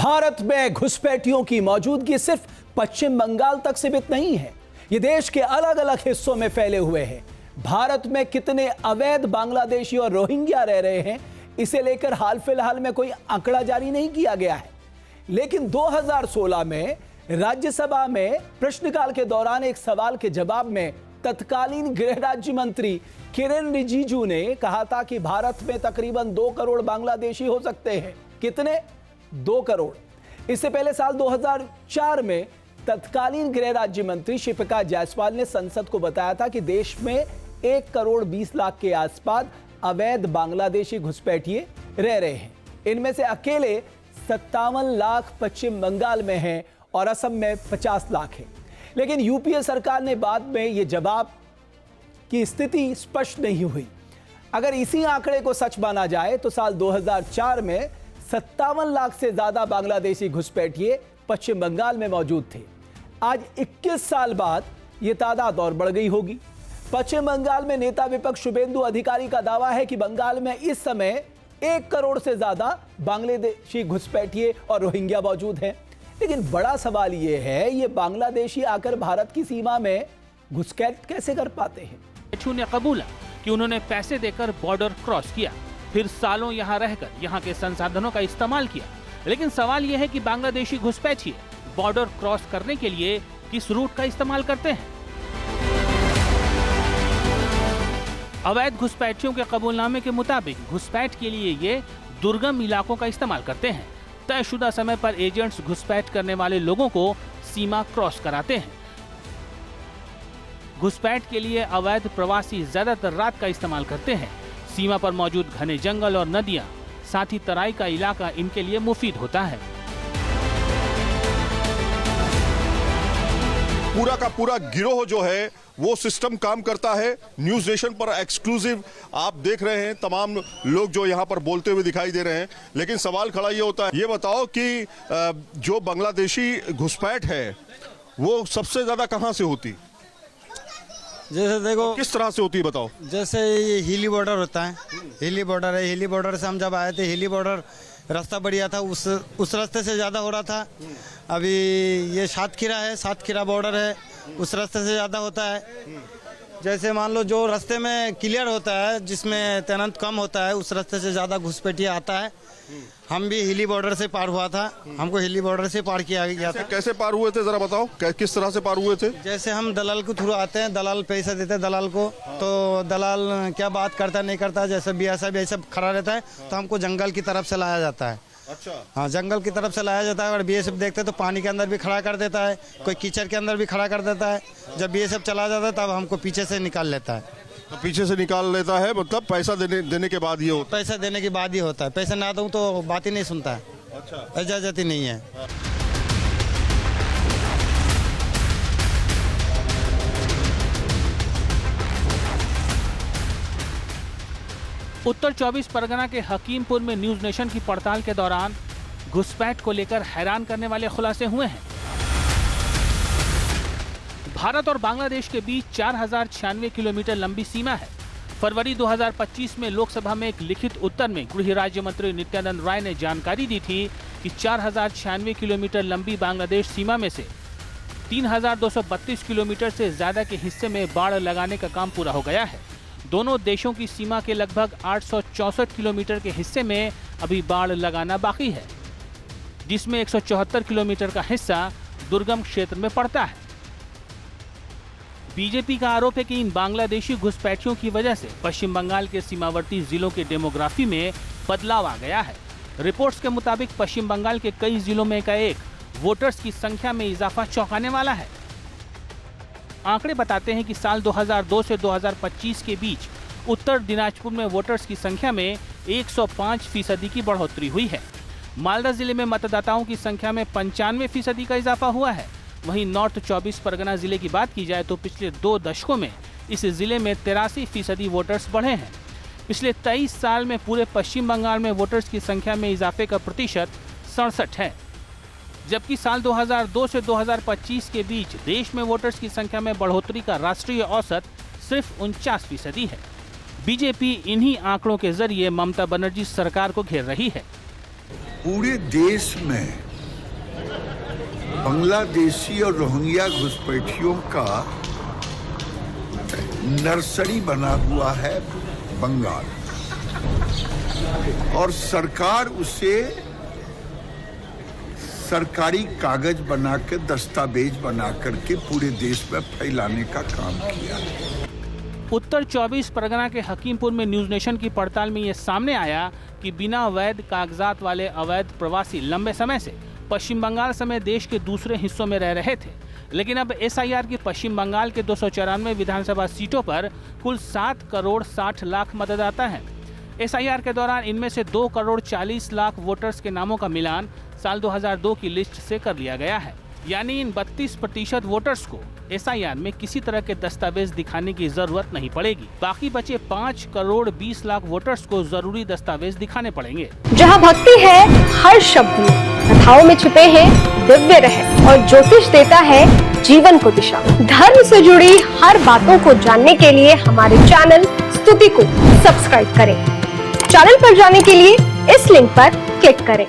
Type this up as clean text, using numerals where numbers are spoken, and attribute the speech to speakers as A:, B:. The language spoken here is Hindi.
A: भारत में घुसपैठियों की मौजूदगी सिर्फ पश्चिम बंगाल तक सीमित नहीं है, ये देश के अलग अलग हिस्सों में फैले हुए हैं। भारत में कितने अवैध बांग्लादेशी और रोहिंग्या रह रहे हैं, इसे लेकर हाल फिलहाल में कोई आंकड़ा जारी नहीं किया गया है। लेकिन 2016 में राज्यसभा में प्रश्नकाल के दौरान एक सवाल के जवाब में तत्कालीन गृह राज्य मंत्री किरेन रिजिजू ने कहा था कि भारत में तकरीबन 2 करोड़ बांग्लादेशी हो सकते हैं। कितने? 2 करोड़। इससे पहले साल 2004 में तत्कालीन गृह राज्य मंत्री शिवप्रकाश जायसवाल ने संसद को बताया था कि देश में 1 करोड़ 20 लाख के आसपास अवैध बांग्लादेशी घुसपैठिए रह रहे हैं। इनमें से अकेले 57 लाख पश्चिम बंगाल में हैं और असम में 50 लाख है। लेकिन यूपीए सरकार ने बाद में यह जवाब की स्थिति स्पष्ट नहीं हुई। अगर इसी आंकड़े को सच माना जाए तो साल 2004 में 57 लाख से ज्यादा बांग्लादेशी घुसपैठिए पश्चिम बंगाल में मौजूद थे। आज 21 साल बाद यह तादाद और बढ़ गई होगी। पश्चिम बंगाल में नेता विपक्ष शुभेंदु अधिकारी का दावा है कि बंगाल में इस समय 1 करोड़ से ज्यादा बांग्लादेशी घुसपैठिए और रोहिंग्या मौजूद हैं। लेकिन बड़ा सवाल यह है, ये बांग्लादेशी आकर भारत की सीमा में घुसपैठ कैसे कर पाते हैं?
B: ने कबूला कि उन्होंने पैसे देकर बॉर्डर क्रॉस किया, फिर सालों यहां रहकर यहां के संसाधनों का इस्तेमाल किया। लेकिन सवाल यह है कि बांग्लादेशी घुसपैठिए बॉर्डर क्रॉस करने के लिए किस रूट का इस्तेमाल करते हैं? अवैध घुसपैठियों के कबूलनामे के मुताबिक घुसपैठ के लिए ये दुर्गम इलाकों का इस्तेमाल करते हैं। तयशुदा समय पर एजेंट्स घुसपैठ करने वाले लोगों को सीमा क्रॉस कराते हैं। घुसपैठ के लिए अवैध प्रवासी ज्यादातर रात का इस्तेमाल करते हैं। सीमा पर मौजूद घने जंगल और नदियां, साथ ही तराई का इलाका इनके लिए मुफीद होता है।
C: पूरा का पूरा गिरोह जो है वो सिस्टम काम करता है। न्यूज नेशन पर एक्सक्लूसिव आप देख रहे हैं, तमाम लोग जो यहाँ पर बोलते हुए दिखाई दे रहे हैं। लेकिन सवाल खड़ा ये होता है, ये बताओ कि जो बांग्लादेशी घुसपैठ है वो सबसे ज्यादा कहाँ से होती?
D: जैसे देखो
C: किस तरह से होती है बताओ।
D: जैसे ये हिली बॉर्डर होता है, हिली बॉर्डर है। हिली बॉर्डर से हम जब आए थे, हिली बॉर्डर रास्ता बढ़िया था, उस रास्ते से ज़्यादा हो रहा था। अभी ये सातखीरा है, सातखीरा बॉर्डर है, उस रास्ते से ज़्यादा होता है। जैसे मान लो जो रास्ते में क्लियर होता है, जिसमें तैनात कम होता है, उस रास्ते से ज़्यादा घुसपैठिया आता है। हम भी हिली बॉर्डर से पार हुआ था, हमको हिली बॉर्डर से पार किया गया था।
C: कैसे पार हुए थे जरा बताओ, किस तरह से पार हुए थे?
D: जैसे हम दलाल के थ्रू आते हैं, दलाल पैसा देते हैं दलाल को, तो दलाल क्या बात करता है नहीं करता, जैसे बीएसएफ ये सब खड़ा रहता है तो हमको जंगल की तरफ से लाया जाता है।
C: अच्छा,
D: हाँ, जंगल की तरफ से लाया जाता है। अगर बीएसएफ देखते हैं तो पानी के अंदर भी खड़ा कर देता है, कोई कीचड़ के अंदर भी खड़ा कर देता है। जब बीएसएफ चला जाता है तब हमको पीछे से निकाल लेता है।
C: तो पीछे से निकाल लेता है मतलब पैसा देने के बाद ये होता है?
D: पैसा देने के बाद ही होता है। पैसा ना दूं तो बात ही नहीं सुनता है।
C: अच्छा,
D: इजाजत ही नहीं है।
B: उत्तर 24 परगना के हकीमपुर में न्यूज नेशन की पड़ताल के दौरान घुसपैठ को लेकर हैरान करने वाले खुलासे हुए हैं। भारत और बांग्लादेश के बीच 4096 किलोमीटर लंबी सीमा है। फरवरी 2025 में लोकसभा में एक लिखित उत्तर में गृह राज्य मंत्री नित्यानंद राय ने जानकारी दी थी कि 4096 किलोमीटर लंबी बांग्लादेश सीमा में से 3232 किलोमीटर से ज्यादा के हिस्से में बाड़ लगाने का काम पूरा हो गया है। दोनों देशों की सीमा के लगभग 864 किलोमीटर के हिस्से में अभी बाड़ लगाना बाकी है, जिसमें 174 किलोमीटर का हिस्सा दुर्गम क्षेत्र में पड़ता है। बीजेपी का आरोप है कि इन बांग्लादेशी घुसपैठियों की वजह से पश्चिम बंगाल के सीमावर्ती जिलों के डेमोग्राफी में बदलाव आ गया है। रिपोर्ट्स के मुताबिक पश्चिम बंगाल के कई जिलों में एकाएक वोटर्स की संख्या में इजाफा चौंकाने वाला है। आंकड़े बताते हैं कि साल 2002 से 2025 के बीच उत्तर दिनाजपुर में वोटर्स की संख्या में 105% की बढ़ोतरी हुई है। मालदा जिले में मतदाताओं की संख्या में 95% का इजाफा हुआ है। वहीं नॉर्थ 24 परगना जिले की बात की जाए तो पिछले 2 दशकों में इस जिले में 83% वोटर्स बढ़े हैं। पिछले 23 साल में पूरे पश्चिम बंगाल में वोटर्स की संख्या में इजाफे का प्रतिशत 67 है, जबकि साल 2002 से 2025 के बीच देश में वोटर्स की संख्या में बढ़ोतरी का राष्ट्रीय औसत सिर्फ 49% है। बीजेपी इन्हीं आंकड़ों के जरिए ममता बनर्जी सरकार को घेर रही है।
E: पूरे देश में बांग्लादेशी और रोहिंग्या घुसपैठियों का नर्सरी बना हुआ है बंगाल, और सरकार उसे सरकारी कागज बना के, दस्तावेज बना करके पूरे देश में फैलाने का काम किया।
B: उत्तर 24 परगना के हकीमपुर में न्यूज नेशन की पड़ताल में यह सामने आया कि बिना वैध कागजात वाले अवैध प्रवासी लंबे समय से पश्चिम बंगाल समेत देश के दूसरे हिस्सों में रह रहे थे। लेकिन अब एसआईआर की पश्चिम बंगाल के 294 विधानसभा सीटों पर कुल 7 करोड़ 60 लाख मतदाता हैं। एसआईआर के दौरान इनमें से 2 करोड़ 40 लाख वोटर्स के नामों का मिलान साल 2002 की लिस्ट से कर लिया गया है। यानी इन 32% वोटर्स को एसआईआर में किसी तरह के दस्तावेज दिखाने की जरूरत नहीं पड़ेगी। बाकी बचे 5 करोड़ 20 लाख वोटर्स को जरूरी दस्तावेज दिखाने पड़ेंगे।
F: जहां भक्ति है हर शब्द में, कथाओं में छिपे हैं दिव्य रहस्य और ज्योतिष देता है जीवन को दिशा। धर्म से जुड़ी हर बातों को जानने के लिए हमारे चैनल स्तुति को सब्सक्राइब करें। चैनल पर जाने के लिए इस लिंक पर क्लिक करें।